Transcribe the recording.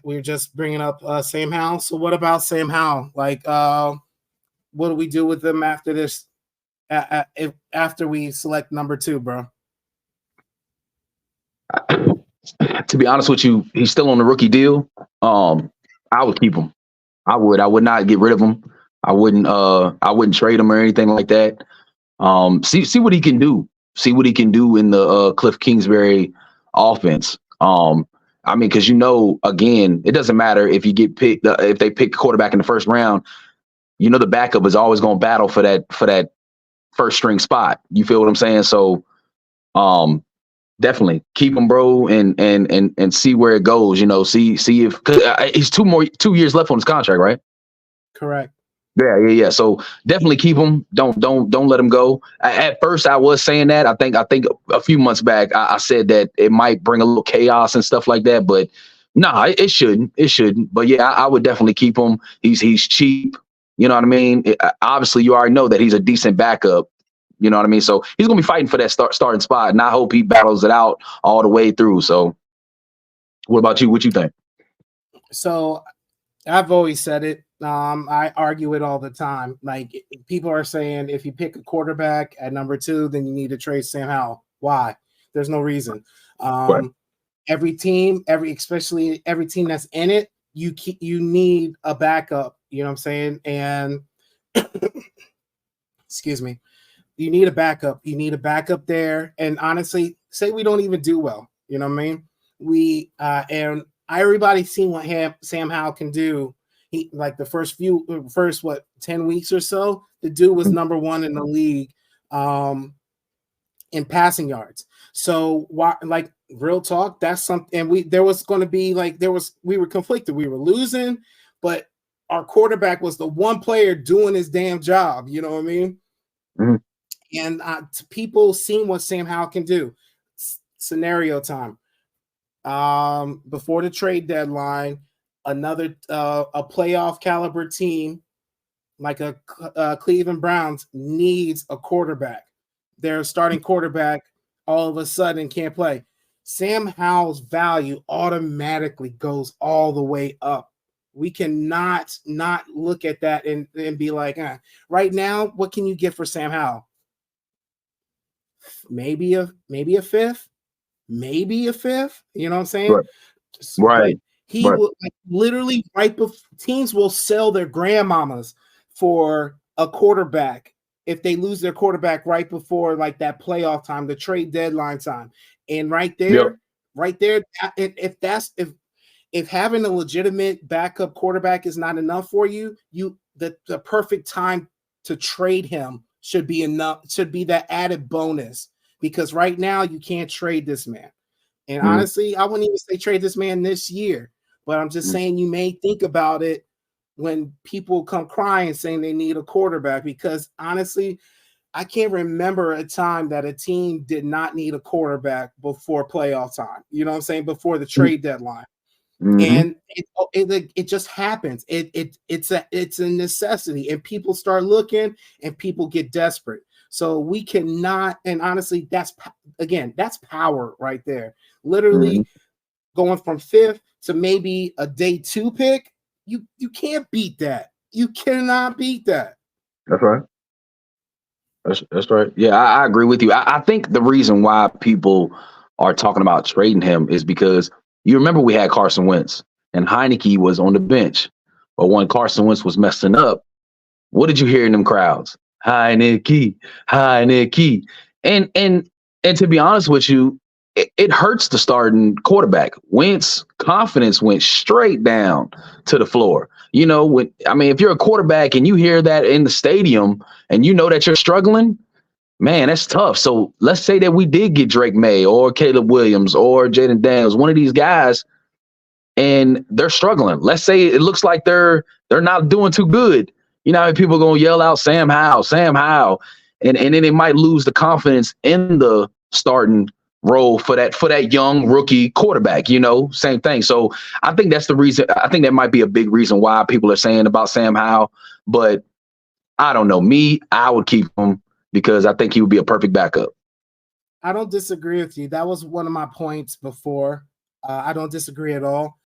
We are just bringing up Sam Howell. So what about Sam Howell? Like, what do we do with them after this? After we select number 2, bro. To be honest with you, he's still on the rookie deal. I would keep him. I would. I would not get rid of him. I wouldn't. I wouldn't trade him or anything like that. See what he can do. See what he can do in the Cliff Kingsbury offense. I mean, because again, it doesn't matter if you get picked. If they pick a quarterback in the first round, the backup is always going to battle for that first string spot. You feel what I'm saying? So, definitely keep him, bro, and see where it goes. See if cause he's 2 years left on his contract, right? Correct. Yeah. So definitely keep him. Don't let him go. At first, I was saying that. I think a few months back, I said that it might bring a little chaos and stuff like that. But nah, it shouldn't. It shouldn't. But yeah, I would definitely keep him. He's cheap. You know what I mean? Obviously, you already know that he's a decent backup. You know what I mean? So he's gonna be fighting for that starting spot, and I hope he battles it out all the way through. So, what about you? What you think? So, I've always said it. I argue it all the time. Like, people are saying if you pick a quarterback at number 2, then you need to trade Sam Howell. Why? There's no reason. Right. Every team, especially every team that's in it, you need a backup. You know what I'm saying? And excuse me, you need a backup. You need a backup there. And honestly, say we don't even do well. You know what I mean? And everybody's seen what Sam Howell can do. He, like, the first 10 weeks or so, the dude was number 1 in the league in passing yards. So, like, real talk, that's something. And we were conflicted. We were losing, but our quarterback was the one player doing his damn job. You know what I mean? Mm-hmm. And people seen what Sam Howell can do. Scenario time. Before the trade deadline, another a playoff caliber team like a Cleveland Browns needs a quarterback. Their starting quarterback all of a sudden can't play. Sam Howell's value automatically goes all the way up. We cannot not look at that and be like, right now, what can you get for Sam Howell? Maybe a fifth. Maybe a fifth. You know what I'm saying? Right. He will, like, literally right before teams will sell their grandmamas for a quarterback if they lose their quarterback right before, like, that playoff time, the trade deadline time. And right there, if having a legitimate backup quarterback is not enough for you, the perfect time to trade him should be that added bonus, because right now you can't trade this man. And honestly, I wouldn't even say trade this man this year, but I'm just saying you may think about it when people come crying saying they need a quarterback, because honestly, I can't remember a time that a team did not need a quarterback before playoff time. You know what I'm saying? Before the trade deadline. And it just happens. It's a necessity, and people start looking and people get desperate. So we cannot, and honestly, that's power right there. Literally going from 5th to maybe a day 2 pick. You can't beat that. You cannot beat that. That's right. That's right. Yeah, I agree with you. I think the reason why people are talking about trading him is because you remember we had Carson Wentz and Heineke was on the bench. But when Carson Wentz was messing up, what did you hear in them crowds? Heineke, Heineke. And to be honest with you, it hurts the starting quarterback. Wentz confidence went straight down to the floor. If you're a quarterback and you hear that in the stadium and you know that you're struggling, man, that's tough. So let's say that we did get Drake May or Caleb Williams or Jaden Daniels, one of these guys, and they're struggling. Let's say it looks like they're not doing too good. People are going to yell out Sam Howell, and then they might lose the confidence in the starting role for that young rookie quarterback. Same thing. So I think that's the reason. I think that might be a big reason why people are saying about Sam Howell. But I don't know. I would keep him because I think he would be a perfect backup. I don't disagree with you. That was one of my points before. I don't disagree at all.